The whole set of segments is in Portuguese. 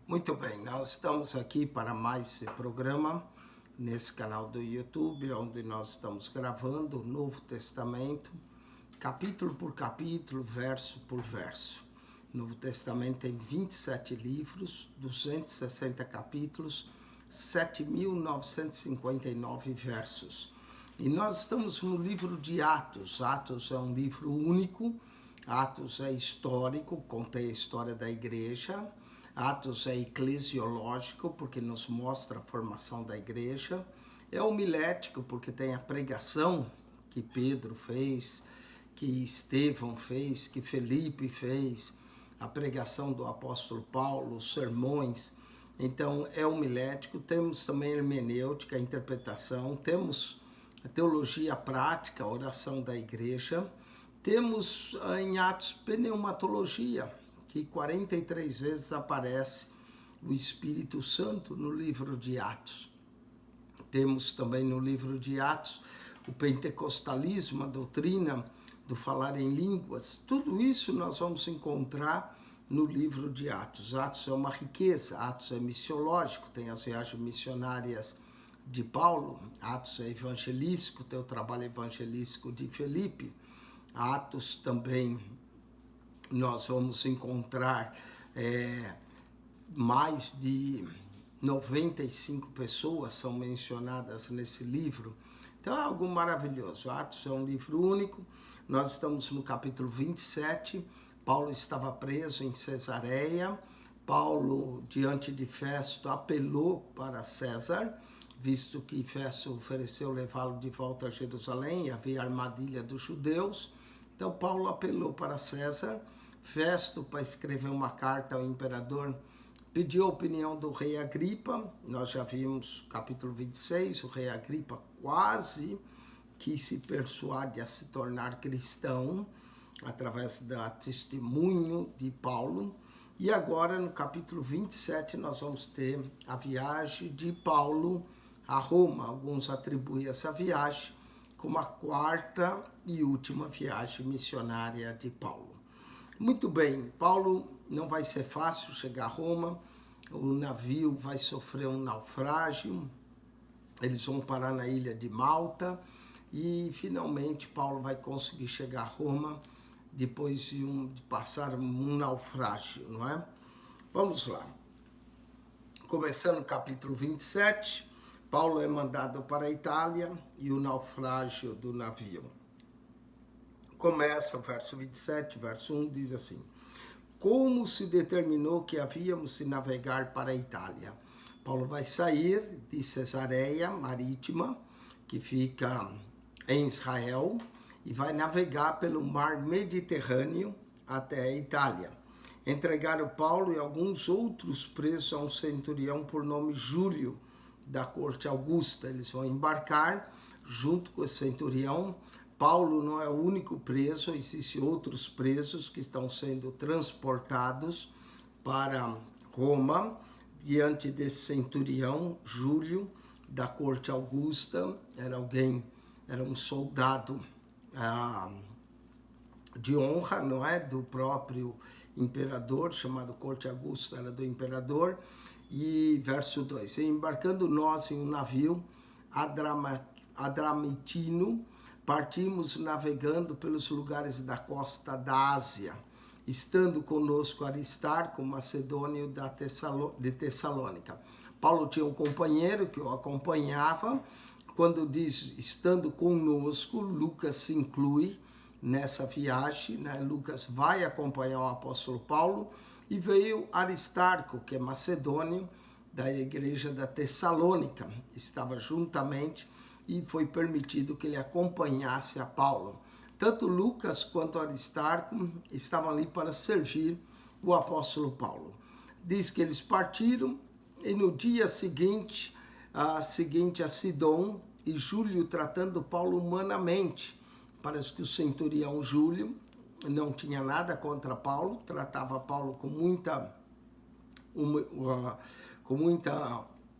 Muito bem, nós estamos aqui para mais esse programa, nesse canal do YouTube, onde nós estamos gravando o Novo Testamento, capítulo por capítulo, verso por verso. O Novo Testamento tem 27 livros, 260 capítulos, 7.959 versos. E nós estamos no livro de Atos. Atos é um livro único, Atos é histórico, conta a história da igreja. Atos é eclesiológico, porque nos mostra a formação da igreja. É homilético, porque tem a pregação que Pedro fez, que Estevão fez, que Felipe fez, a pregação do apóstolo Paulo, os sermões. Então, é homilético. Temos também hermenêutica, a interpretação. Temos a teologia prática, a oração da igreja. Temos em Atos pneumatologia, que 43 vezes aparece o Espírito Santo no livro de Atos. Temos também no livro de Atos o pentecostalismo, a doutrina do falar em línguas. Tudo isso nós vamos encontrar no livro de Atos. Atos é uma riqueza, Atos é missiológico, tem as viagens missionárias de Paulo, Atos é evangelístico, tem o trabalho evangelístico de Felipe. Atos também nós vamos encontrar mais de 95 pessoas são mencionadas nesse livro. Então é algo maravilhoso. Atos é um livro único. Nós estamos no capítulo 27. Paulo estava preso em Cesareia. Paulo, diante de Festo, apelou para César, visto que Festo ofereceu levá-lo de volta a Jerusalém, havia armadilha dos judeus. Então Paulo apelou para César. Festo, para escrever uma carta ao imperador, pediu a opinião do rei Agripa. Nós já vimos capítulo 26, o rei Agripa quase que se persuade a se tornar cristão através do testemunho de Paulo. E agora no capítulo 27 nós vamos ter a viagem de Paulo a Roma. Alguns atribuem essa viagem como a quarta e última viagem missionária de Paulo. Muito bem, Paulo não vai ser fácil chegar a Roma, o navio vai sofrer um naufrágio, eles vão parar na ilha de Malta e finalmente Paulo vai conseguir chegar a Roma depois de passar um naufrágio, não é? Vamos lá. Começando o capítulo 27, Paulo é mandado para a Itália e o naufrágio do navio. Começa o verso 27, verso 1, diz assim: como se determinou que havíamos de navegar para a Itália? Paulo vai sair de Cesareia Marítima, que fica em Israel, e vai navegar pelo mar Mediterrâneo até a Itália. Entregaram Paulo e alguns outros presos a um centurião por nome Júlio, da corte Augusta. Eles vão embarcar junto com o centurião. Paulo não é o único preso, existem outros presos que estão sendo transportados para Roma, diante desse centurião, Júlio, da corte Augusta. Era um soldado de honra, não é? Do próprio imperador, chamado corte Augusta, era do imperador. E verso 2, embarcando nós em um navio adramitino, partimos navegando pelos lugares da costa da Ásia, estando conosco Aristarco, macedônio de Tessalônica. Paulo tinha um companheiro que o acompanhava. Quando diz estando conosco, Lucas se inclui nessa viagem, né? Lucas vai acompanhar o apóstolo Paulo, e veio Aristarco, que é macedônio, da igreja da Tessalônica, estava juntamente e foi permitido que ele acompanhasse a Paulo. Tanto Lucas quanto Aristarco estavam ali para servir o apóstolo Paulo. Diz que eles partiram e no dia seguinte a Sidom, e Júlio tratando Paulo humanamente. Parece que o centurião Júlio não tinha nada contra Paulo, tratava Paulo com muita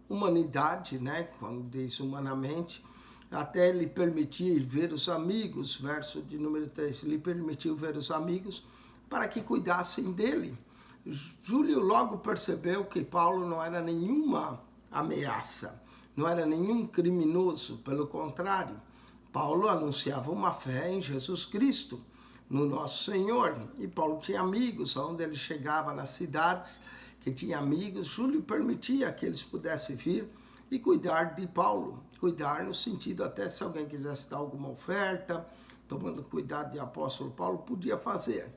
humanidade, né? Quando diz humanamente, até lhe permitir ver os amigos, verso de número 3, lhe permitiu ver os amigos para que cuidassem dele. Júlio logo percebeu que Paulo não era nenhuma ameaça, não era nenhum criminoso, pelo contrário, Paulo anunciava uma fé em Jesus Cristo, no nosso Senhor, e Paulo tinha amigos, onde ele chegava nas cidades que tinha amigos, Júlio permitia que eles pudessem vir e cuidar de Paulo, cuidar no sentido até se alguém quisesse dar alguma oferta, tomando cuidado de apóstolo Paulo, podia fazer.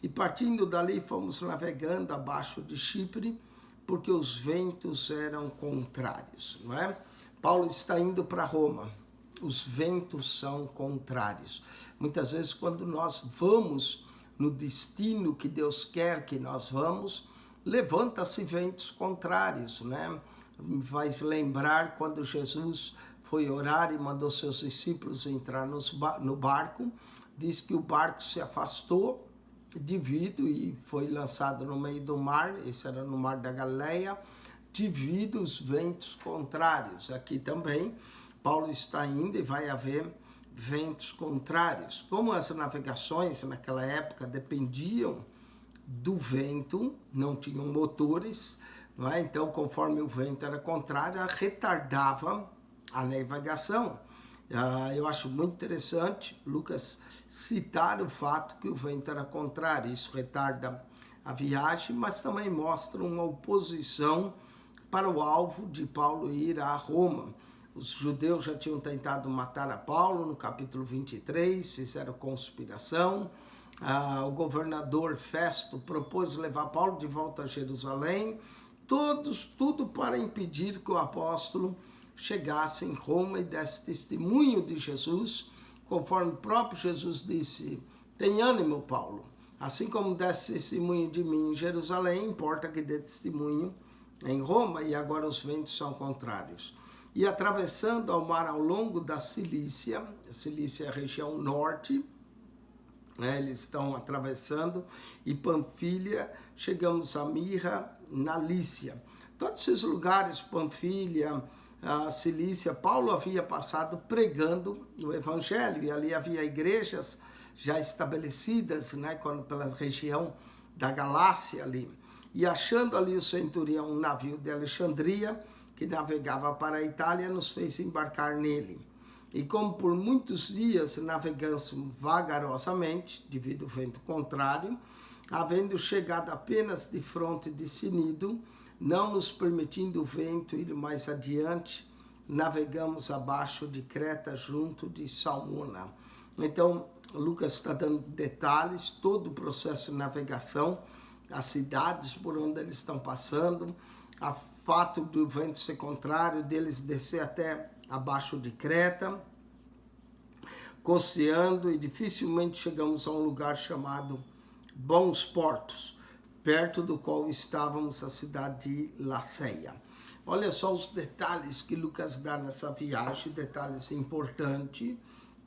E partindo dali fomos navegando abaixo de Chipre, porque os ventos eram contrários, não é? Paulo está indo para Roma, os ventos são contrários. Muitas vezes quando nós vamos no destino que Deus quer que nós vamos, levanta-se ventos contrários, né? Vai lembrar quando Jesus foi orar e mandou seus discípulos entrar no barco, diz que o barco se afastou devido, e foi lançado no meio do mar, esse era no mar da Galileia, devido aos ventos contrários. Aqui também, Paulo está indo e vai haver ventos contrários. Como as navegações naquela época dependiam do vento, não tinham motores, não é? Então, conforme o vento era contrário, retardava a navegação. Eu acho muito interessante Lucas citar o fato que o vento era contrário. Isso retarda a viagem, mas também mostra uma oposição para o alvo de Paulo ir a Roma. Os judeus já tinham tentado matar a Paulo no capítulo 23, fizeram conspiração. O governador Festo propôs levar Paulo de volta a Jerusalém, tudo para impedir que o apóstolo chegasse em Roma e desse testemunho de Jesus, conforme o próprio Jesus disse: tem ânimo, Paulo, assim como desse testemunho de mim em Jerusalém, importa que dê testemunho em Roma. E agora os ventos são contrários. E atravessando ao mar ao longo da Cilícia, a Cilícia é a região norte, né, eles estão atravessando, e Panfilha, chegamos a Mirra, na Lícia. Todos esses lugares, Panfilha, a Cilícia, Paulo havia passado pregando o Evangelho, e ali havia igrejas já estabelecidas, né, pela região da Galácia ali. E achando ali o centurião um navio de Alexandria, que navegava para a Itália, nos fez embarcar nele. E como por muitos dias navegamos vagarosamente, devido ao vento contrário, havendo chegado apenas de fronte de Cnido, não nos permitindo o vento ir mais adiante, navegamos abaixo de Creta, junto de Salmona. Então, Lucas está dando detalhes, todo o processo de navegação, as cidades por onde eles estão passando, o fato do vento ser contrário, deles descer até abaixo de Creta, coceando, e dificilmente chegamos a um lugar chamado Bons Portos, perto do qual estávamos, a cidade de Laceia. Olha só os detalhes que Lucas dá nessa viagem, detalhes importantes,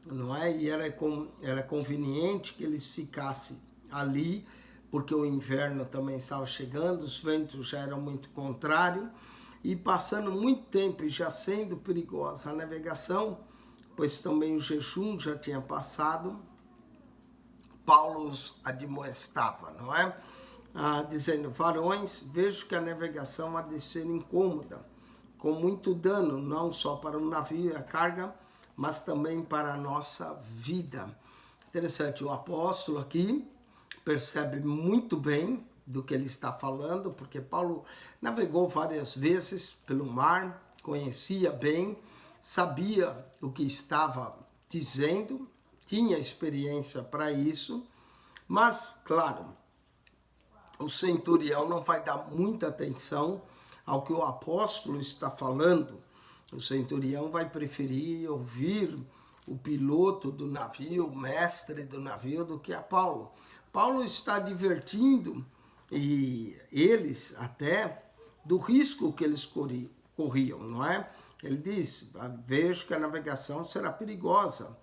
não é? E era conveniente que eles ficassem ali, porque o inverno também estava chegando, os ventos já eram muito contrários, e passando muito tempo e já sendo perigosa a navegação, pois também o jejum já tinha passado, Paulo os admoestava, não é? Dizendo: varões, vejo que a navegação há de ser incômoda, com muito dano, não só para o navio e a carga, mas também para a nossa vida. Interessante, o apóstolo aqui percebe muito bem do que ele está falando, porque Paulo navegou várias vezes pelo mar, conhecia bem, sabia o que estava dizendo, tinha experiência para isso, mas, claro, o centurião não vai dar muita atenção ao que o apóstolo está falando. O centurião vai preferir ouvir o piloto do navio, o mestre do navio, do que a Paulo. Paulo está advertindo, e eles até, do risco que eles corriam, não é? Ele diz: vejo que a navegação será perigosa.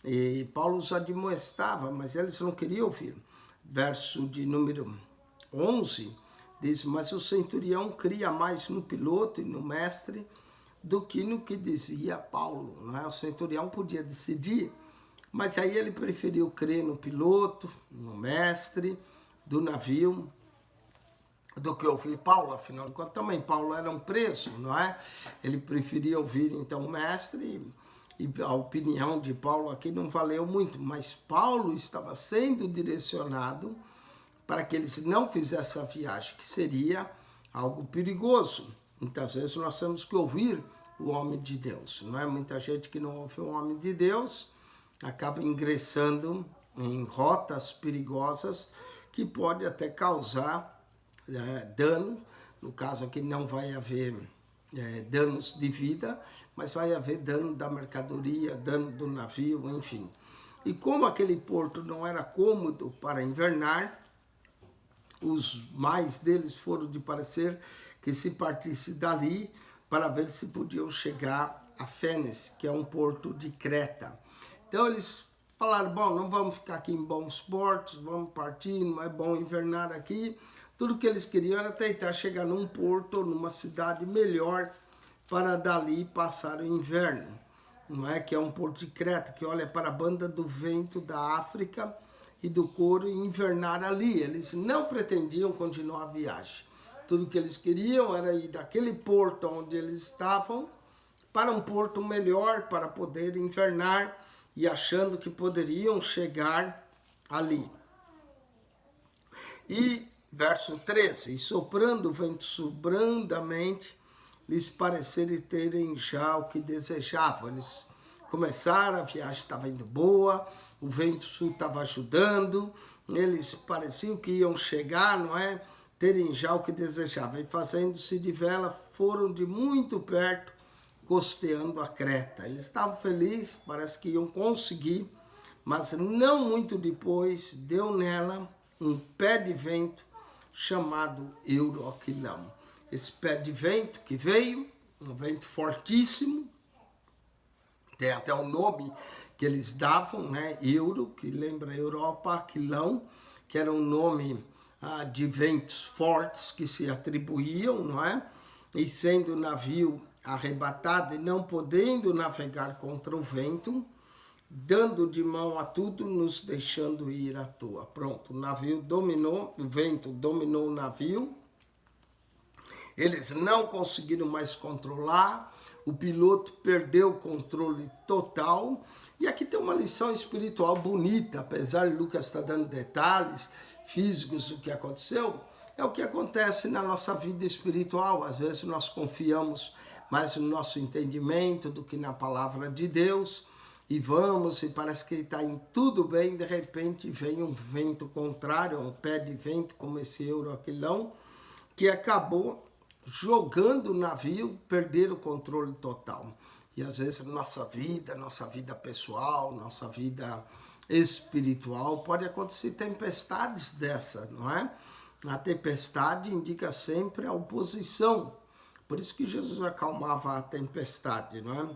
E Paulo os admoestava, mas eles não queriam ouvir. Verso de número 11, diz: mas o centurião cria mais no piloto e no mestre do que no que dizia Paulo, não é? O centurião podia decidir, mas aí ele preferiu crer no piloto, no mestre do navio, do que ouvir Paulo, afinal de contas, também Paulo era um preso, não é? Ele preferia ouvir, então, o mestre, e a opinião de Paulo aqui não valeu muito, mas Paulo estava sendo direcionado para que eles não fizessem a viagem, que seria algo perigoso. Muitas vezes nós temos que ouvir o homem de Deus, não é? Muita gente que não ouve o homem de Deus acaba ingressando em rotas perigosas que pode até causar dano. No caso aqui não vai haver danos de vida, mas vai haver dano da mercadoria, dano do navio, enfim. E como aquele porto não era cômodo para invernar, os mais deles foram de parecer que se partisse dali para ver se podiam chegar a Fénix, que é um porto de Creta. Então eles falaram, bom, não vamos ficar aqui em bons portos, vamos partir, não é bom invernar aqui. Tudo que eles queriam era tentar chegar num porto ou numa cidade melhor para dali passar o inverno. Não é? Que é um porto de Creta, que olha para a banda do vento da África e do couro e invernar ali. Eles não pretendiam continuar a viagem. Tudo que eles queriam era ir daquele porto onde eles estavam para um porto melhor para poder invernar e achando que poderiam chegar ali. E verso 13, e soprando o vento brandamente, lhes pareceram terem já o que desejavam. Eles começaram, a viagem estava indo boa, o vento sul estava ajudando, eles pareciam que iam chegar, não é? Terem já o que desejavam. E fazendo-se de vela, foram de muito perto, costeando a Creta. Eles estavam felizes, parece que iam conseguir, mas não muito depois, deu nela um pé de vento chamado Euroquilão. Esse pé de vento que veio, um vento fortíssimo, tem até o nome que eles davam, né? Euro, que lembra Europa, Aquilão, que era um nome de ventos fortes que se atribuíam, não é? E sendo o navio arrebatado e não podendo navegar contra o vento, dando de mão a tudo, nos deixando ir à toa. Pronto, o navio dominou, o vento dominou o navio, eles não conseguiram mais controlar, o piloto perdeu o controle total. E aqui tem uma lição espiritual bonita, apesar de Lucas estar dando detalhes físicos do que aconteceu, é o que acontece na nossa vida espiritual. Às vezes nós confiamos mais no nosso entendimento do que na palavra de Deus, e vamos, e parece que está em tudo bem, de repente vem um vento contrário, um pé de vento como esse Euroquilão, que acabou jogando o navio, perder o controle total. E às vezes nossa vida pessoal, nossa vida espiritual, pode acontecer tempestades dessa, não é? A tempestade indica sempre a oposição. Por isso que Jesus acalmava a tempestade, não é?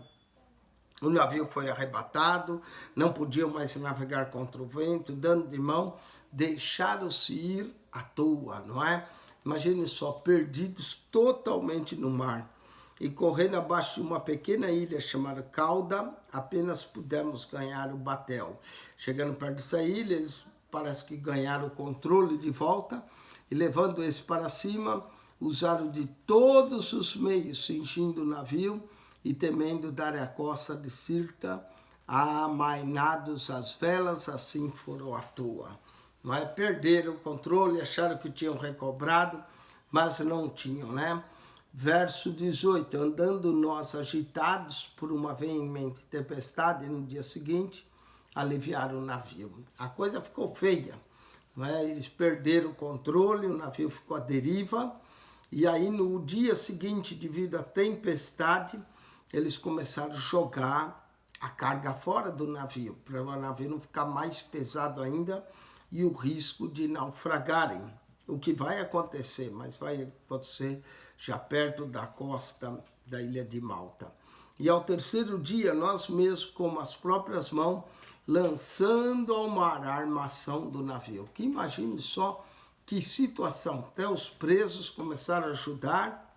O navio foi arrebatado, não podiam mais navegar contra o vento, dando de mão, deixaram-se ir à toa, não é? Imagine só, perdidos totalmente no mar. E correndo abaixo de uma pequena ilha chamada Cauda, apenas pudemos ganhar o batel. Chegando perto dessa ilha, eles parece que ganharam o controle de volta, e levando esse para cima, usaram de todos os meios, cingindo o navio, e temendo dar a costa de Sirta, amainados as velas, assim foram à toa. Mas perderam o controle, acharam que tinham recobrado, mas não tinham, né? Verso 18, andando nós agitados por uma veemente tempestade, no dia seguinte, aliviaram o navio. A coisa ficou feia, não é? Eles perderam o controle, o navio ficou à deriva, e aí no dia seguinte, devido à tempestade, eles começaram a jogar a carga fora do navio, para o navio não ficar mais pesado ainda e o risco de naufragarem. O que vai acontecer, mas vai acontecer já perto da costa da ilha de Malta. E ao terceiro dia, nós mesmos, com as próprias mãos, lançando ao mar a armação do navio. Que imagine só que situação. Até os presos começaram a ajudar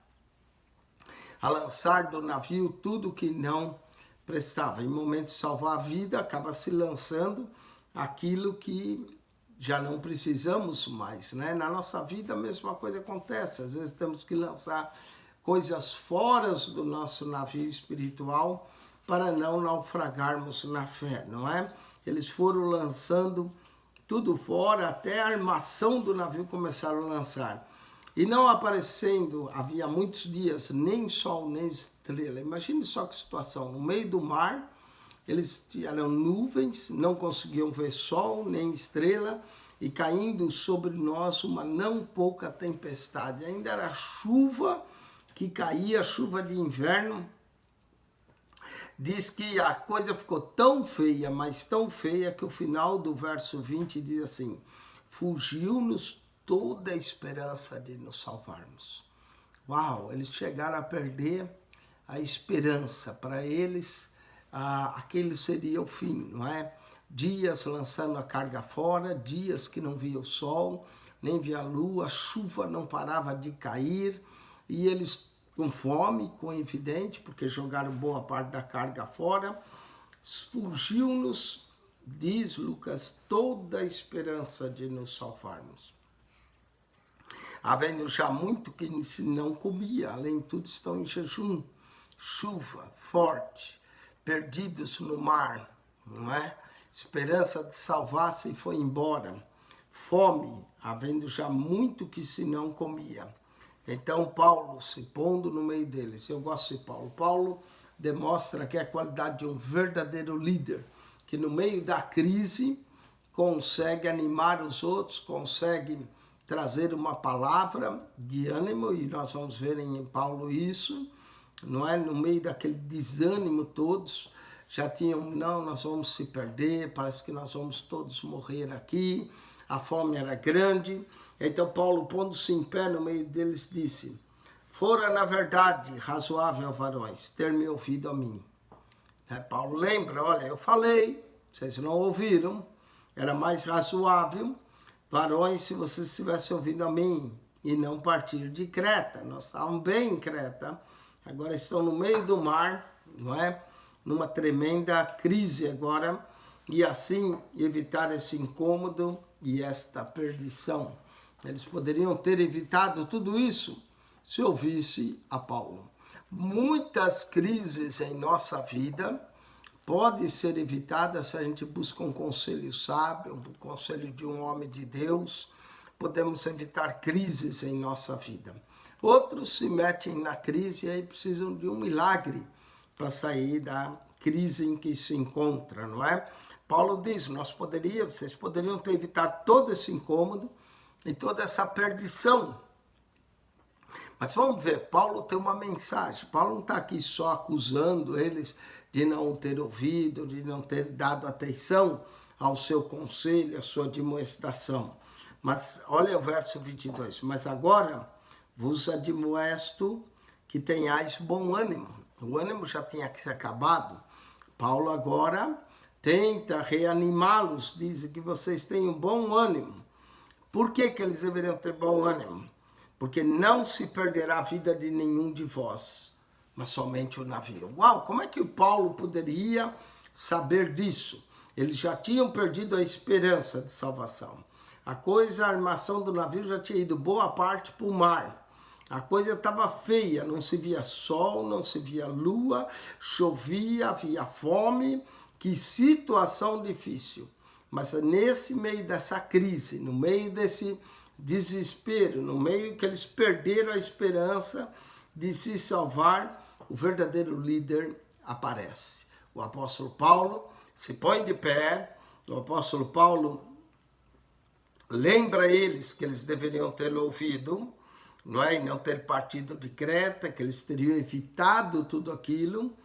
a lançar do navio tudo que não prestava. Em momento de salvar a vida, acaba se lançando aquilo que já não precisamos mais, né? Na nossa vida a mesma coisa acontece, às vezes temos que lançar coisas fora do nosso navio espiritual para não naufragarmos na fé, não é? Eles foram lançando tudo fora, até a armação do navio começaram a lançar. E não aparecendo, havia muitos dias, nem sol, nem estrela. Imagine só que situação, no meio do mar, eles tinham nuvens, não conseguiam ver sol, nem estrela, e caindo sobre nós uma não pouca tempestade. Ainda era chuva que caía, chuva de inverno. Diz que a coisa ficou tão feia, mas tão feia, que o final do verso 20 diz assim: fugiu-nos toda a esperança de nos salvarmos. Uau, eles chegaram a perder a esperança. Para eles, aquele seria o fim, não é? Dias lançando a carga fora, dias que não via o sol, nem via a lua, a chuva não parava de cair, e eles com fome, com evidente, porque jogaram boa parte da carga fora. Fugiu-nos, diz Lucas, toda a esperança de nos salvarmos. Havendo já muito que se não comia, além de tudo estão em jejum, chuva forte, perdidos no mar, não é? Esperança de salvar-se e foi embora. Fome, havendo já muito que se não comia. Então Paulo se pondo no meio deles. Eu gosto de Paulo. Paulo demonstra que é a qualidade de um verdadeiro líder, que no meio da crise consegue animar os outros, consegue trazer uma palavra de ânimo, e nós vamos ver em Paulo isso, não é? No meio daquele desânimo, todos já tinham, não, nós vamos se perder, parece que nós vamos todos morrer aqui, a fome era grande. Então Paulo, pondo-se em pé no meio deles, disse: fora na verdade razoável, varões, ter me ouvido a mim. Paulo lembra, olha, eu falei, vocês não ouviram, era mais razoável, varões, se vocês tivessem ouvido a mim e não partir de Creta. Nós estávamos bem em Creta, agora estão no meio do mar, não é? Numa tremenda crise agora, e assim evitar esse incômodo e esta perdição. Eles poderiam ter evitado tudo isso se ouvisse a Paulo. Muitas crises em nossa vida podem ser evitadas se a gente busca um conselho sábio, um conselho de um homem de Deus. Podemos evitar crises em nossa vida. Outros se metem na crise e aí precisam de um milagre para sair da crise em que se encontra, não é? Paulo diz, vocês poderiam ter evitado todo esse incômodo e toda essa perdição. Mas vamos ver, Paulo tem uma mensagem. Paulo não está aqui só acusando eles de não ter ouvido, de não ter dado atenção ao seu conselho, à sua admoestação. Mas olha o verso 22. Mas agora vos admoesto que tenhais bom ânimo. O ânimo já tinha se acabado. Paulo agora tenta reanimá-los, diz que vocês tenham bom ânimo. Por que eles deveriam ter bom ânimo? Porque não se perderá a vida de nenhum de vós, mas somente o navio. Uau, como é que o Paulo poderia saber disso? Eles já tinham perdido a esperança de salvação. A armação do navio já tinha ido boa parte para o mar. A coisa estava feia, não se via sol, não se via lua, chovia, havia fome. Que situação difícil. Mas nesse meio dessa crise, no meio desse desespero, no meio que eles perderam a esperança de se salvar, o verdadeiro líder aparece. O apóstolo Paulo se põe de pé, o apóstolo Paulo lembra eles que eles deveriam ter ouvido, não é? E não ter partido de Creta, que eles teriam evitado tudo aquilo.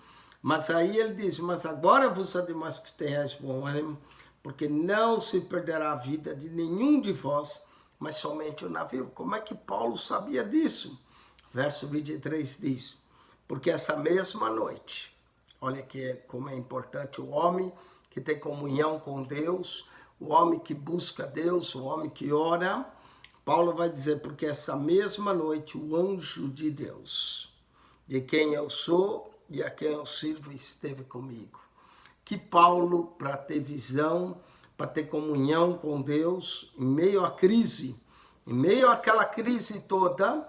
Mas aí ele diz, mas agora vos admoesto que tenhais bom ânimo, porque não se perderá a vida de nenhum de vós, mas somente o navio. Como é que Paulo sabia disso? Verso 23 diz, porque essa mesma noite, olha como é importante o homem que tem comunhão com Deus, o homem que busca Deus, o homem que ora. Paulo vai dizer, porque essa mesma noite o anjo de Deus, de quem eu sou e a quem eu sirvo, esteve comigo. Que Paulo, para ter visão, para ter comunhão com Deus em meio à crise. Em meio àquela crise toda,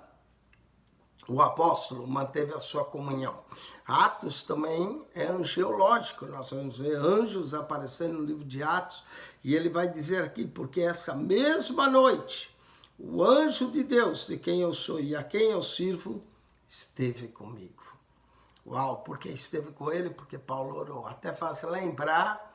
o apóstolo manteve a sua comunhão. Atos também é angelológico, nós vamos ver anjos aparecendo no livro de Atos, e ele vai dizer aqui, porque essa mesma noite, o anjo de Deus, de quem eu sou e a quem eu sirvo, esteve comigo. Uau, porque esteve com ele? Porque Paulo orou. Até faz lembrar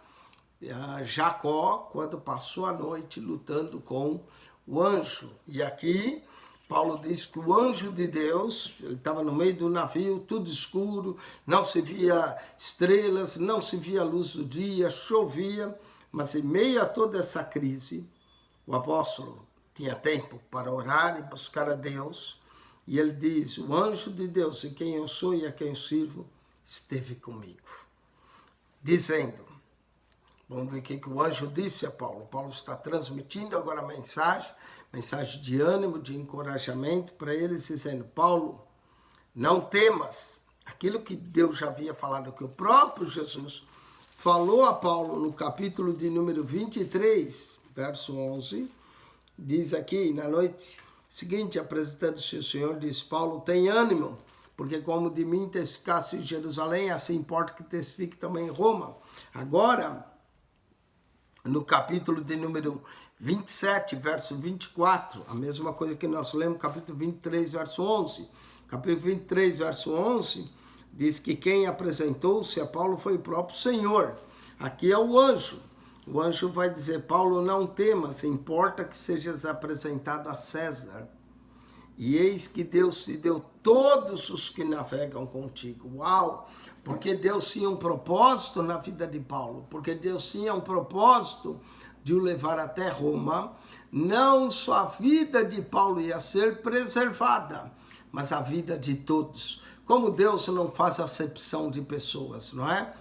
Jacó, quando passou a noite lutando com o anjo. E aqui, Paulo diz que o anjo de Deus, ele estava no meio do navio, tudo escuro, não se via estrelas, não se via a luz do dia, chovia, mas em meio a toda essa crise, o apóstolo tinha tempo para orar e buscar a Deus, e ele diz, o anjo de Deus, em quem eu sou e a quem eu sirvo, esteve comigo. Dizendo, vamos ver o que o anjo disse a Paulo. Paulo está transmitindo agora a mensagem de ânimo, de encorajamento para eles, dizendo, Paulo, não temas. Aquilo que Deus já havia falado, que o próprio Jesus falou a Paulo no capítulo de número 23, verso 11, diz aqui, na noite seguinte, apresentando-se o Senhor, diz, Paulo, tem ânimo, porque como de mim testificaste em Jerusalém, assim importa que testifique também em Roma. Agora, no capítulo de número 27, verso 24, a mesma coisa que nós lemos, capítulo 23, verso 11. Capítulo 23, verso 11, diz que quem apresentou-se a Paulo foi o próprio Senhor. Aqui é o anjo. O anjo vai dizer, Paulo, não temas, importa que sejas apresentado a César. E eis que Deus te deu todos os que navegam contigo. Uau! Porque Deus tinha um propósito na vida de Paulo. Porque Deus tinha um propósito de o levar até Roma. Não só a vida de Paulo ia ser preservada, mas a vida de todos. Como Deus não faz acepção de pessoas, não é?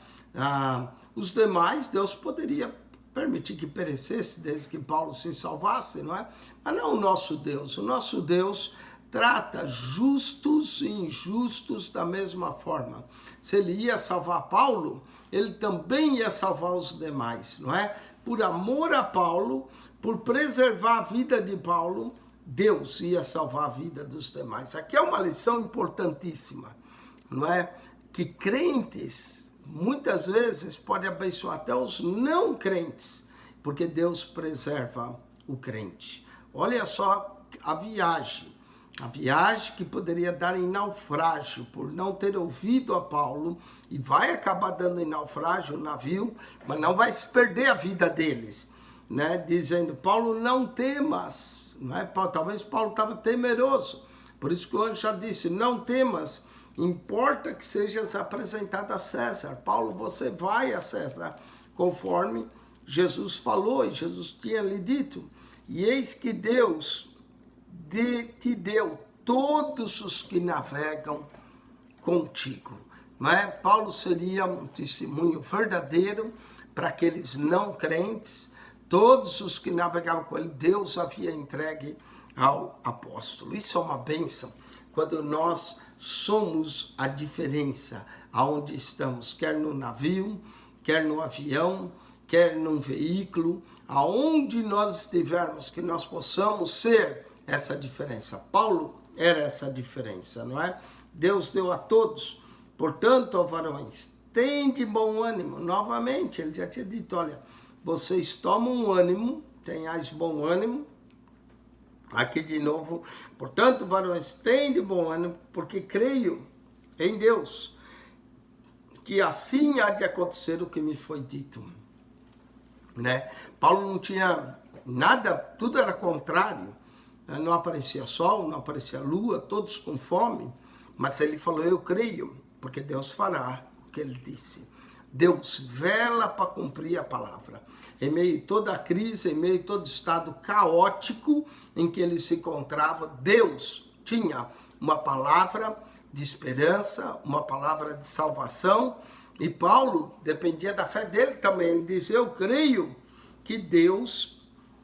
Os demais, Deus poderia permitir que perecesse desde que Paulo se salvasse, não é? Mas não o nosso Deus. O nosso Deus trata justos e injustos da mesma forma. Se ele ia salvar Paulo, ele também ia salvar os demais, não é? Por amor a Paulo, por preservar a vida de Paulo, Deus ia salvar a vida dos demais. Aqui é uma lição importantíssima, não é? Que crentes muitas vezes pode abençoar até os não crentes, porque Deus preserva o crente. Olha só a viagem que poderia dar em naufrágio por não ter ouvido a Paulo, e vai acabar dando em naufrágio o navio, mas não vai se perder a vida deles, né? Dizendo, Paulo, não temas, não é? Talvez Paulo estava temeroso, por isso que o anjo já disse, não temas, importa que sejas apresentado a César. Paulo, você vai a César, conforme Jesus falou, e Jesus tinha lhe dito. E eis que Deus te deu todos os que navegam contigo. Não é? Paulo seria um testemunho verdadeiro para aqueles não crentes. Todos os que navegavam com ele, Deus havia entregue ao apóstolo. Isso é uma bênção. Quando nós somos a diferença aonde estamos, quer no navio, quer no avião, quer num veículo, aonde nós estivermos, que nós possamos ser essa diferença. Paulo era essa diferença, não é? Deus deu a todos, portanto, ó varões, tende bom ânimo. Novamente, ele já tinha dito, olha, vocês tomam ânimo, tenhais bom ânimo. Aqui de novo, portanto, varões, tende bom ânimo, porque creio em Deus, que assim há de acontecer o que me foi dito, né? Paulo não tinha nada, tudo era contrário, não aparecia sol, não aparecia lua, todos com fome, mas ele falou, eu creio, porque Deus fará o que ele disse. Deus vela para cumprir a palavra. Em meio a toda a crise, em meio a todo estado caótico em que ele se encontrava, Deus tinha uma palavra de esperança, uma palavra de salvação. E Paulo dependia da fé dele também. Ele dizia, eu creio que Deus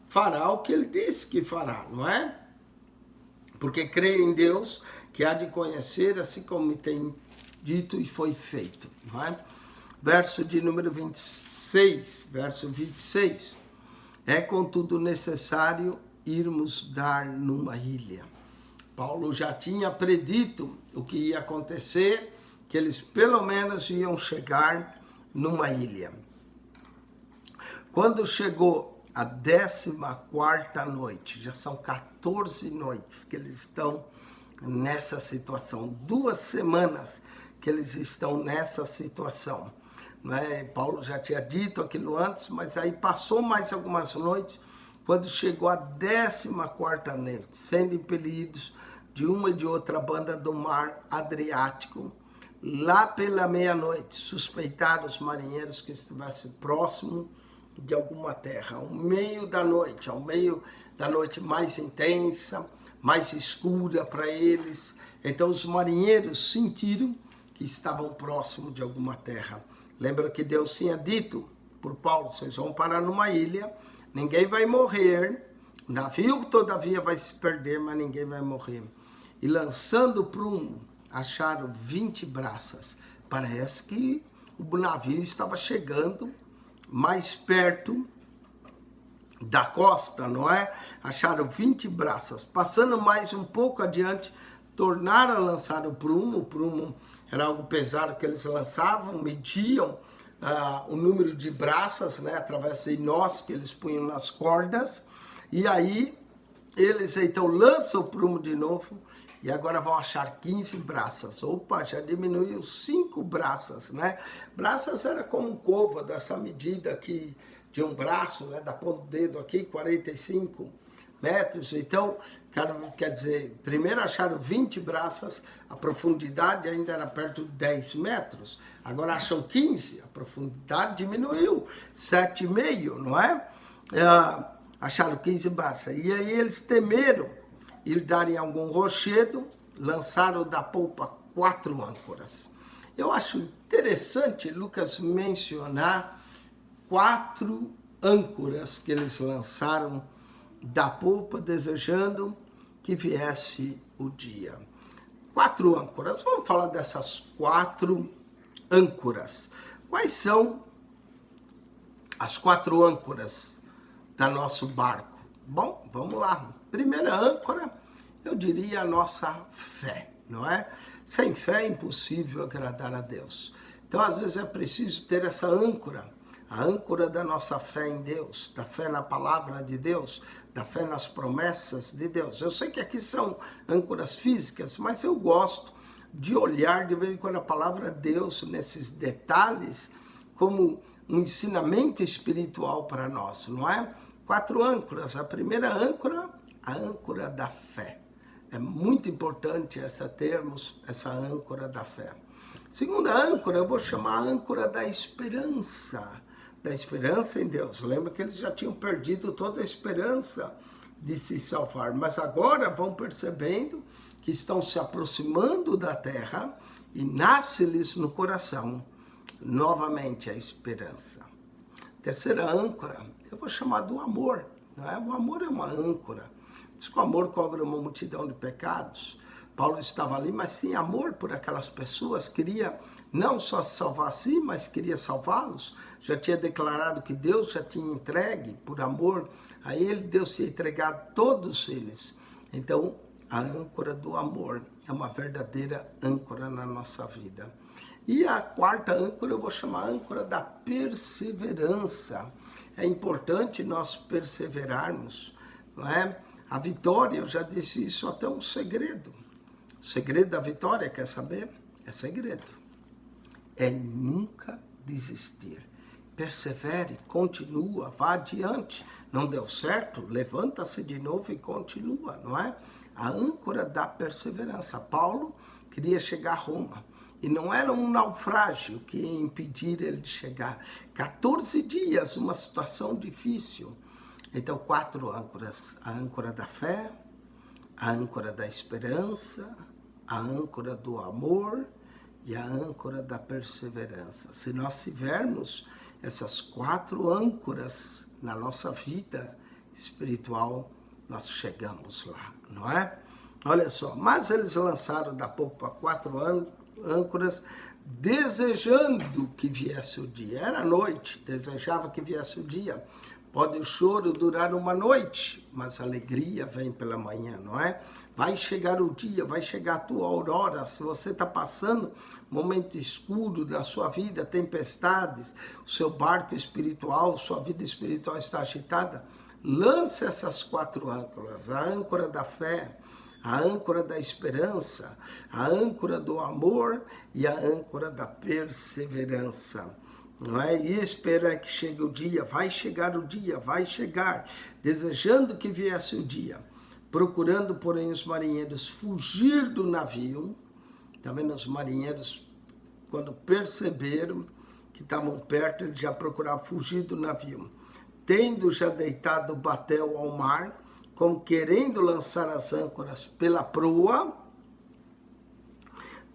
fará o que ele disse que fará, não é? Porque creio em Deus que há de conhecer, assim como me tem dito e foi feito, não é? Verso de número 26, verso 26. É contudo necessário irmos dar numa ilha. Paulo já tinha predito o que ia acontecer, que eles pelo menos iam chegar numa ilha. Quando chegou a 14ª noite, já são 14 noites que eles estão nessa situação, 2 semanas que eles estão nessa situação. Né? Paulo já tinha dito aquilo antes, mas aí passou mais algumas noites, quando chegou a 14ª noite, sendo impelidos de uma e de outra banda do mar Adriático, lá pela meia-noite, suspeitaram os marinheiros que estivessem próximo de alguma terra, ao meio da noite mais intensa, mais escura para eles. Então os marinheiros sentiram que estavam próximo de alguma terra. Lembra que Deus tinha dito por Paulo, vocês vão parar numa ilha, ninguém vai morrer, o navio todavia vai se perder, mas ninguém vai morrer. E lançando prumo, acharam 20 braças. Parece que o navio estava chegando mais perto da costa, não é? Acharam 20 braças. Passando mais um pouco adiante, tornaram a lançar o prumo. O prumo era algo pesado que eles lançavam, mediam o número de braças, né, através de nós que eles punham nas cordas. E aí, eles então lançam o prumo de novo, e agora vão achar 15 braças. Opa, já diminuiu 5 braças, né? Braças era como um côvado, essa medida aqui de um braço, né? Da ponta do dedo aqui, 45 metros. Então, quer dizer, primeiro acharam 20 braças, a profundidade ainda era perto de 10 metros. Agora acham 15, a profundidade diminuiu, 7,5, não é? Acharam 15 braças. E aí eles temeram ir darem algum rochedo, lançaram da polpa 4 âncoras. Eu acho interessante Lucas mencionar 4 âncoras que eles lançaram da polpa, desejando que viesse o dia. 4 âncoras. Vamos falar dessas 4 âncoras. Quais são as 4 âncoras do nosso barco? Bom, vamos lá. Primeira âncora, eu diria a nossa fé, não é? Sem fé é impossível agradar a Deus. Então, às vezes é preciso ter essa âncora, a âncora da nossa fé em Deus, da fé na palavra de Deus, da fé nas promessas de Deus. Eu sei que aqui são âncoras físicas, mas eu gosto de olhar de vez em quando a palavra de Deus nesses detalhes como um ensinamento espiritual para nós, não é? 4 âncoras. A primeira âncora, a âncora da fé. É muito importante termos essa âncora da fé. Segunda âncora, eu vou chamar a âncora da esperança em Deus. Lembra que eles já tinham perdido toda a esperança de se salvar, mas agora vão percebendo que estão se aproximando da terra e nasce-lhes no coração novamente a esperança. Terceira âncora, eu vou chamar do amor. Não é? O amor é uma âncora. Diz que o amor cobre uma multidão de pecados. Paulo estava ali, mas tinha amor por aquelas pessoas, queria não só salvar a si, mas queria salvá-los. Já tinha declarado que Deus já tinha entregue, por amor a ele, Deus tinha entregado todos eles. Então, a âncora do amor é uma verdadeira âncora na nossa vida. E a quarta âncora eu vou chamar a âncora da perseverança. É importante nós perseverarmos, não é? A vitória, eu já disse isso, até um segredo. O segredo da vitória, quer saber? É segredo. É nunca desistir. Persevere, continua, vá adiante. Não deu certo? Levanta-se de novo e continua, não é? A âncora da perseverança. Paulo queria chegar a Roma. E não era um naufrágio que ia impedir ele de chegar. 14 dias, uma situação difícil. Então, 4 âncoras. A âncora da fé, a âncora da esperança, a âncora do amor e a âncora da perseverança. Se nós tivermos essas 4 âncoras na nossa vida espiritual, nós chegamos lá, não é? Olha só, mas eles lançaram da polpa 4 âncoras, desejando que viesse o dia. Era noite, desejava que viesse o dia, Pode o choro durar uma noite, mas a alegria vem pela manhã, não é? Vai chegar o dia, vai chegar a tua aurora. Se você está passando momento escuro da sua vida, tempestades, o seu barco espiritual, sua vida espiritual está agitada, lance essas 4 âncoras. A âncora da fé, a âncora da esperança, a âncora do amor e a âncora da perseverança. Não é? E esperar que chegue o dia, vai chegar o dia, vai chegar, desejando que viesse o dia, procurando, porém, os marinheiros fugir do navio. Também os marinheiros, quando perceberam que estavam perto, eles já procuravam fugir do navio. Tendo já deitado o batel ao mar, como querendo lançar as âncoras pela proa,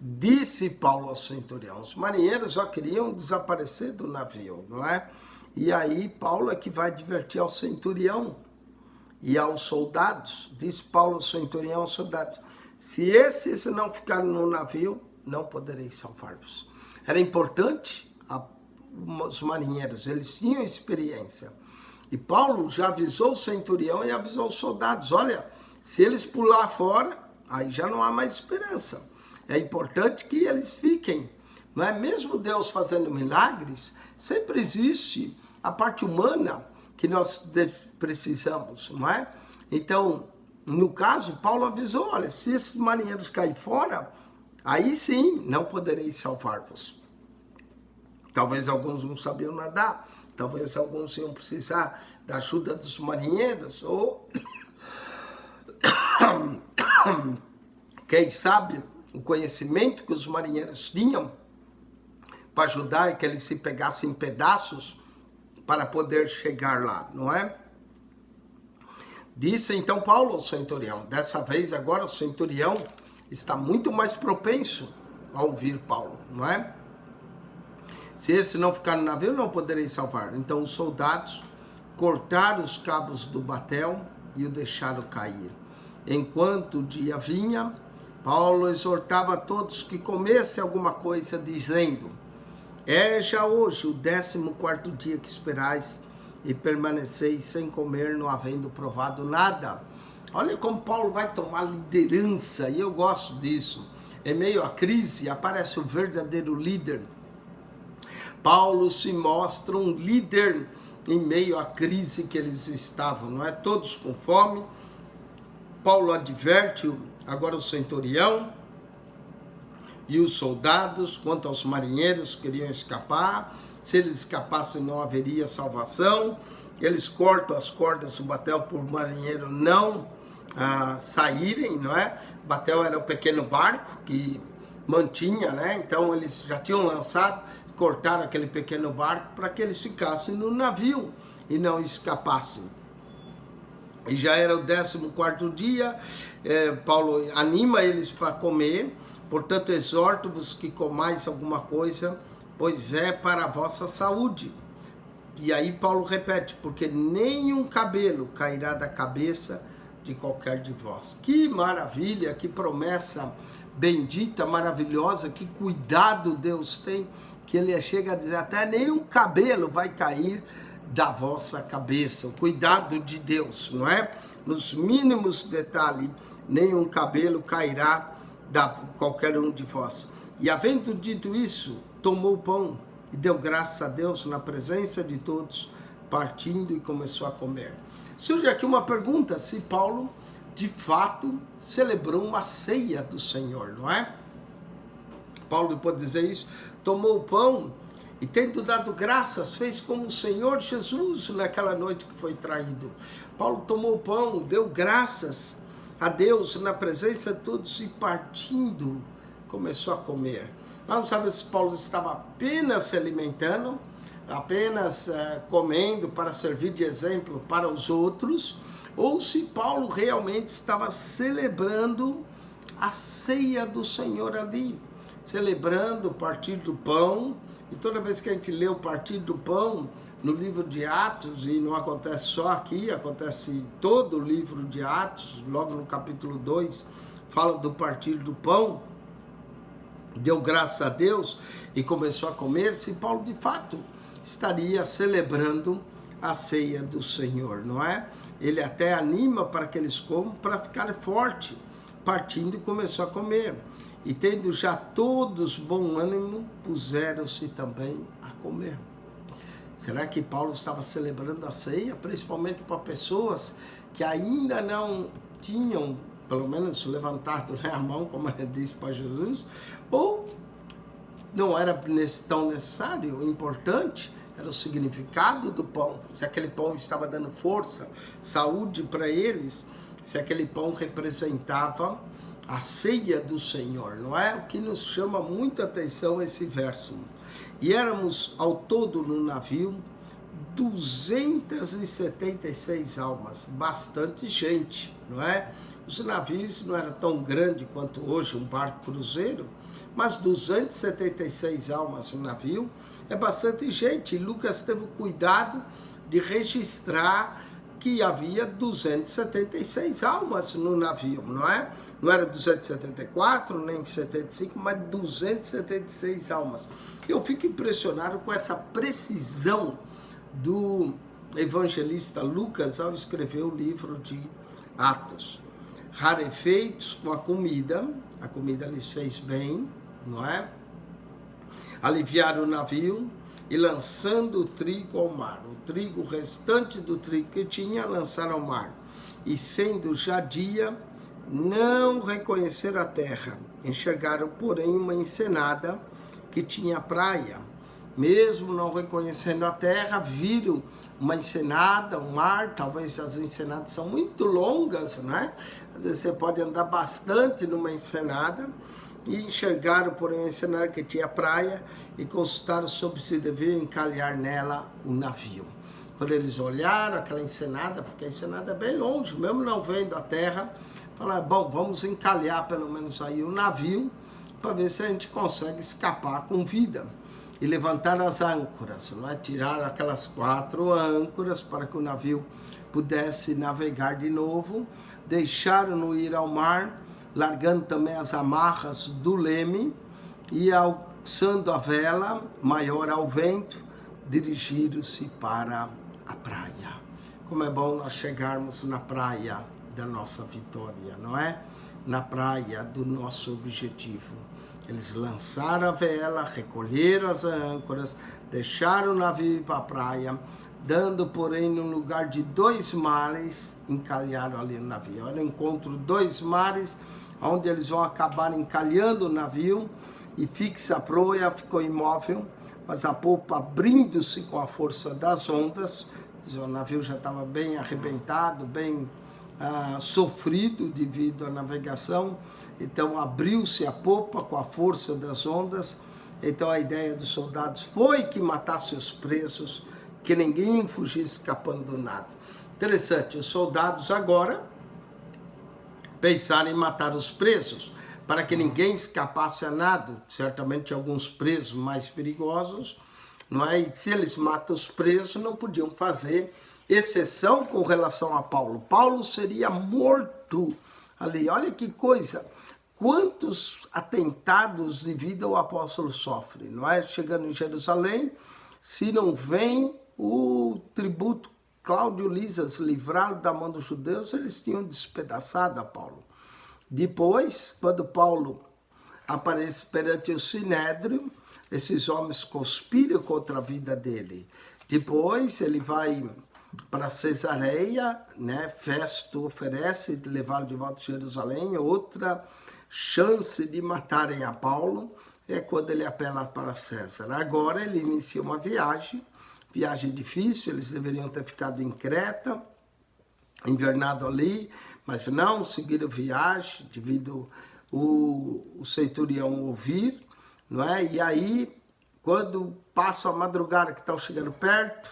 disse Paulo ao centurião. Os marinheiros já queriam desaparecer do navio, não é? E aí Paulo é que vai advertir ao centurião e aos soldados. Diz Paulo ao centurião aos soldados: se esses não ficarem no navio, não poderei salvar-vos. Era importante, os marinheiros, eles tinham experiência. E Paulo já avisou o centurião e avisou os soldados: olha, se eles pular fora, aí já não há mais esperança. É importante que eles fiquem. Não é? Mesmo Deus fazendo milagres, sempre existe a parte humana que nós precisamos, não é? Então, no caso, Paulo avisou: olha, se esses marinheiros caírem fora, aí sim não poderei salvar-vos. Talvez alguns não sabiam nadar, talvez alguns iam precisar da ajuda dos marinheiros, ou quem sabe o conhecimento que os marinheiros tinham para ajudar e que eles se pegassem em pedaços para poder chegar lá, não é? Disse então Paulo ao centurião. Dessa vez agora o centurião está muito mais propenso a ouvir Paulo, não é? Se esse não ficar no navio, não poderei salvar. Então os soldados cortaram os cabos do batel e o deixaram cair. Enquanto o dia vinha, Paulo exortava a todos que comessem alguma coisa, dizendo: é já hoje o 14º dia que esperais e permaneceis sem comer, não havendo provado nada. Olha como Paulo vai tomar liderança, e eu gosto disso. Em meio à crise, aparece o verdadeiro líder. Paulo se mostra um líder em meio à crise que eles estavam, não é? Todos com fome. Paulo adverte agora o centurião e os soldados quanto aos marinheiros que queriam escapar. Se eles escapassem, não haveria salvação. Eles cortam as cordas do batel por marinheiro não saírem, não é? O batel era o pequeno barco que mantinha, né? Então eles já tinham lançado, cortaram aquele pequeno barco para que eles ficassem no navio e não escapassem. E já era o 14º dia. Paulo anima eles para comer. Portanto, exorto-vos que comais alguma coisa, pois é para a vossa saúde. E aí Paulo repete: porque nenhum cabelo cairá da cabeça de qualquer de vós. Que maravilha, que promessa bendita, maravilhosa, que cuidado Deus tem, que ele chega a dizer: até nenhum cabelo vai cair da vossa cabeça. O cuidado de Deus, não é? Nos mínimos detalhes, nenhum cabelo cairá da qualquer um de vós. E havendo dito isso, tomou o pão e deu graças a Deus na presença de todos, partindo e começou a comer. Surge aqui uma pergunta: se Paulo de fato celebrou uma ceia do Senhor, não é? Paulo, depois de dizer isso, tomou o pão e, tendo dado graças, fez como o Senhor Jesus naquela noite que foi traído. Paulo tomou o pão, deu graças a Deus na presença de todos e, partindo, começou a comer. Nós não sabemos se Paulo estava apenas se alimentando, apenas comendo para servir de exemplo para os outros, ou se Paulo realmente estava celebrando a ceia do Senhor ali, celebrando o partir do pão. E toda vez que a gente lê o partir do pão no livro de Atos, e não acontece só aqui, acontece todo o livro de Atos, logo no capítulo 2, fala do partir do pão, deu graças a Deus e começou a comer. Se Paulo de fato estaria celebrando a ceia do Senhor, não é? Ele até anima para que eles comam para ficar forte. Partindo, começou a comer. E tendo já todos bom ânimo, puseram-se também a comer. Será que Paulo estava celebrando a ceia, principalmente para pessoas que ainda não tinham, pelo menos, levantado, né, a mão, como ele disse para Jesus, ou não era tão necessário, importante, era o significado do pão, se aquele pão estava dando força, saúde para eles, se aquele pão representava a ceia do Senhor, não é? O que nos chama muita atenção esse verso. E éramos ao todo no navio 276 almas, bastante gente, não é? Os navios não eram tão grandes quanto hoje um barco cruzeiro, mas 276 almas no navio é bastante gente. E Lucas teve o cuidado de registrar que havia 276 almas no navio, não é? Não era 274, nem 75, mas 276 almas. Eu fico impressionado com essa precisão do evangelista Lucas ao escrever o livro de Atos. Rarefeitos com a comida lhes fez bem, não é? Aliviaram o navio e lançando o trigo ao mar. O trigo, o restante do trigo que tinha, lançaram ao mar. E sendo já dia, não reconheceram a terra. Enxergaram, porém, uma ensenada que tinha praia. Mesmo não reconhecendo a terra, viram uma ensenada, um mar. Talvez as ensenadas são muito longas, né? Às vezes você pode andar bastante numa ensenada. E enxergaram, porém, a ensenada que tinha praia e consultaram sobre se devia encalhar nela o navio. Quando eles olharam aquela ensenada, porque a ensenada é bem longe, mesmo não vendo a terra, falaram, bom, vamos encalhar pelo menos aí o navio para ver se a gente consegue escapar com vida. E levantaram as âncoras, não é? Tiraram aquelas 4 âncoras para que o navio pudesse navegar de novo, deixaram-no ir ao mar, largando também as amarras do leme e alçando a vela maior ao vento, dirigiram-se para a praia. Como é bom nós chegarmos na praia da nossa vitória, não é? Na praia do nosso objetivo. Eles lançaram a vela, recolheram as âncoras, deixaram o navio para a praia, dando, porém, no lugar de 2 mares, encalharam ali no navio. Olha, encontro 2 mares, onde eles vão acabar encalhando o navio, e fixa a proa, ficou imóvel, mas a popa abrindo-se com a força das ondas, o navio já estava bem arrebentado, bem sofrido devido à navegação, então abriu-se a popa com a força das ondas. Então a ideia dos soldados foi que matasse os presos, que ninguém fugisse escapando do nada. Interessante, os soldados agora pensaram em matar os presos, para que ninguém escapasse a nada, certamente alguns presos mais perigosos, não é? E se eles matam os presos, não podiam fazer exceção com relação a Paulo. Paulo seria morto ali. Olha que coisa, quantos atentados de vida o apóstolo sofre, não é? Chegando em Jerusalém, se não vem o tributo Cláudio Lisas livrá-lo da mão dos judeus, eles tinham despedaçado a Paulo. Depois, quando Paulo aparece perante o Sinédrio, esses homens conspiram contra a vida dele. Depois ele vai para Cesareia, né? Festo oferece levá-lo de volta a Jerusalém. Outra chance de matarem a Paulo é quando ele apela para César. Agora ele inicia uma viagem difícil, eles deveriam ter ficado em Creta, invernado ali, mas não, seguiram viagem, devido o centurião ouvir, não é? E aí, quando passa a madrugada que estão chegando perto,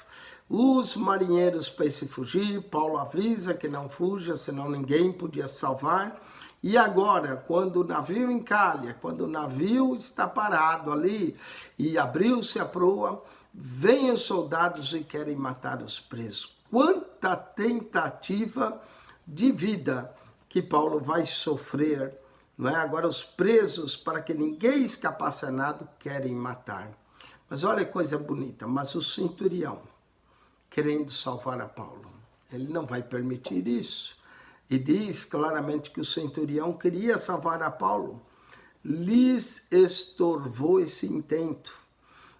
os marinheiros pensam em fugir, Paulo avisa que não fuja, senão ninguém podia salvar. E agora, quando o navio encalha, quando o navio está parado ali e abriu-se a proa, vêm os soldados e querem matar os presos. Quanta tentativa de vida que Paulo vai sofrer, não é? Agora os presos, para que ninguém escapasse a nada, querem matar. Mas olha que coisa bonita, mas o centurião, querendo salvar a Paulo. Ele não vai permitir isso. E diz claramente que o centurião queria salvar a Paulo. Lhes estorvou esse intento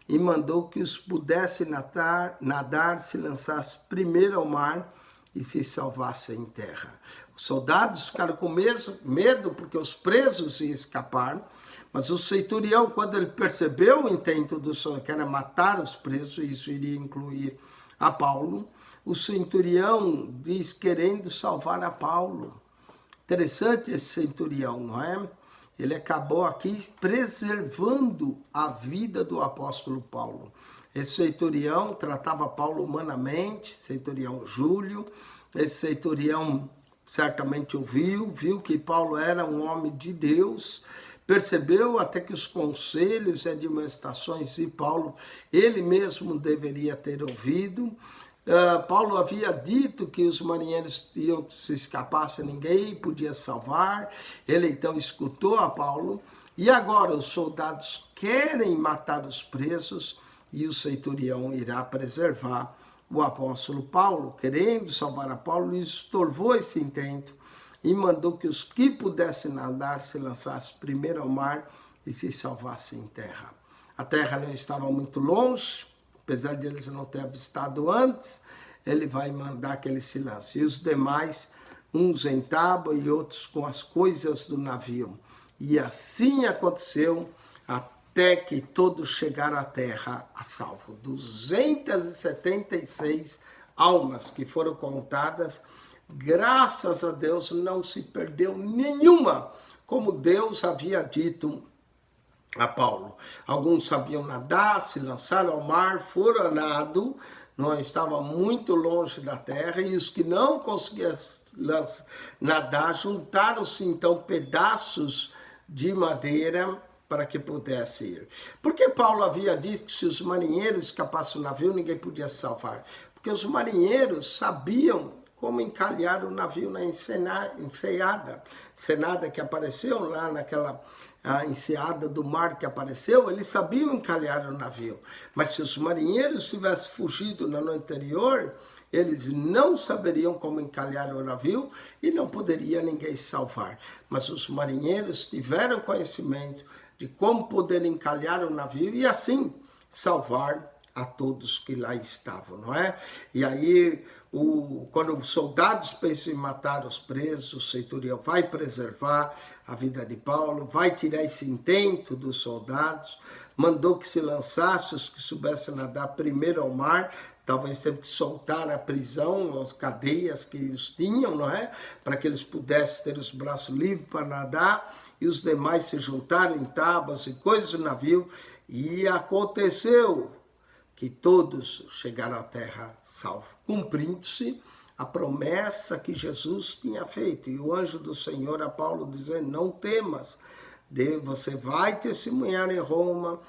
e mandou que os pudesse nadar, se lançasse primeiro ao mar e se salvasse em terra. Os soldados ficaram com medo porque os presos iam escapar, mas o centurião, quando ele percebeu o intento do soldado, que era matar os presos, isso iria incluir a Paulo, o centurião diz querendo salvar a Paulo. Interessante esse centurião, não é? Ele acabou aqui preservando a vida do apóstolo Paulo. Esse centurião tratava Paulo humanamente, centurião Júlio. Esse centurião certamente viu que Paulo era um homem de Deus, percebeu até que os conselhos e admoestações de Paulo, ele mesmo deveria ter ouvido. Paulo havia dito que os marinheiros iam se escapassem, ninguém podia salvar. Ele então escutou a Paulo. E agora os soldados querem matar os presos e o centurião irá preservar o apóstolo Paulo, querendo salvar a Paulo, estorvou esse intento e mandou que os que pudessem nadar se lançassem primeiro ao mar e se salvassem em terra. A terra não estava muito longe, apesar de eles não terem avistado antes, ele vai mandar que eles se lancem. E os demais, uns em tábua e outros com as coisas do navio. E assim aconteceu até que todos chegaram à terra a salvo. 276 almas que foram contadas, graças a Deus não se perdeu nenhuma, como Deus havia dito a Paulo. Alguns sabiam nadar, se lançaram ao mar, foram a nado, não estavam muito longe da terra, e os que não conseguiam nadar, juntaram-se então pedaços de madeira para que pudesse ir. Porque Paulo havia dito que se os marinheiros escapassem do navio, ninguém podia se salvar. Porque os marinheiros sabiam como encalhar o navio na enseada que apareceu lá naquela enseada do mar que apareceu, eles sabiam encalhar o navio. Mas se os marinheiros tivessem fugido no ano anterior, eles não saberiam como encalhar o navio e não poderia ninguém salvar. Mas os marinheiros tiveram conhecimento de como poder encalhar o navio e assim salvar a todos que lá estavam, não é? E aí, quando os soldados pensam em matar os presos, o centurião vai preservar a vida de Paulo, vai tirar esse intento dos soldados, mandou que se lançassem os que soubessem nadar primeiro ao mar, talvez teve que soltar a prisão, as cadeias que eles tinham, não é? Para que eles pudessem ter os braços livres para nadar, e os demais se juntaram em tábuas e coisas do navio, e aconteceu que todos chegaram à terra salvos, cumprindo-se a promessa que Jesus tinha feito. E o anjo do Senhor a Paulo dizendo, não temas, você vai testemunhar em Roma,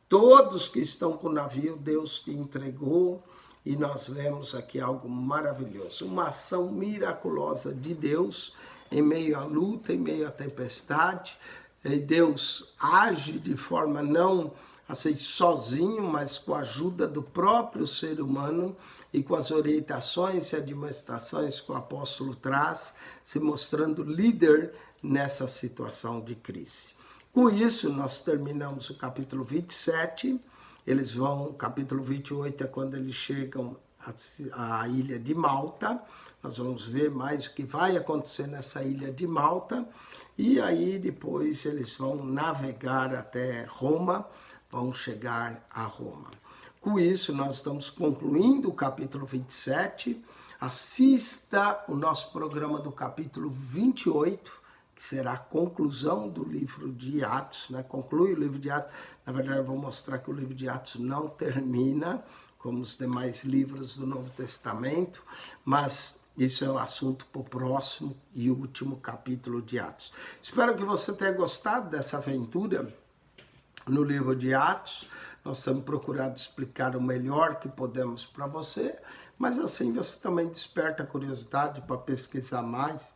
todos que estão com o navio, Deus te entregou. E nós vemos aqui algo maravilhoso, uma ação miraculosa de Deus em meio à luta, em meio à tempestade. E Deus age de forma não assim sozinho, mas com a ajuda do próprio ser humano e com as orientações e admoestações que o apóstolo traz, se mostrando líder nessa situação de crise. Com isso, nós terminamos o capítulo 27, eles vão, o capítulo 28 é quando eles chegam à ilha de Malta, nós vamos ver mais o que vai acontecer nessa ilha de Malta, e aí depois eles vão navegar até Roma, vão chegar a Roma. Com isso, nós estamos concluindo o capítulo 27. Assista o nosso programa do capítulo 28, que será a conclusão do livro de Atos, né? Conclui o livro de Atos. Na verdade, eu vou mostrar que o livro de Atos não termina, como os demais livros do Novo Testamento, mas isso é um assunto para o próximo e último capítulo de Atos. Espero que você tenha gostado dessa aventura no livro de Atos. Nós temos procurado explicar o melhor que podemos para você, mas assim você também desperta a curiosidade para pesquisar mais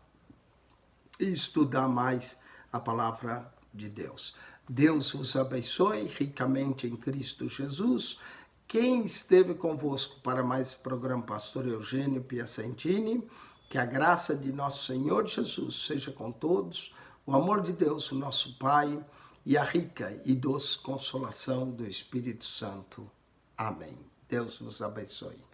e estudar mais a palavra de Deus. Deus vos abençoe ricamente em Cristo Jesus. Quem esteve convosco para mais esse programa, pastor Eugênio Piacentini. Que a graça de nosso Senhor Jesus seja com todos, o amor de Deus, o nosso Pai, e a rica e doce consolação do Espírito Santo. Amém. Deus vos abençoe.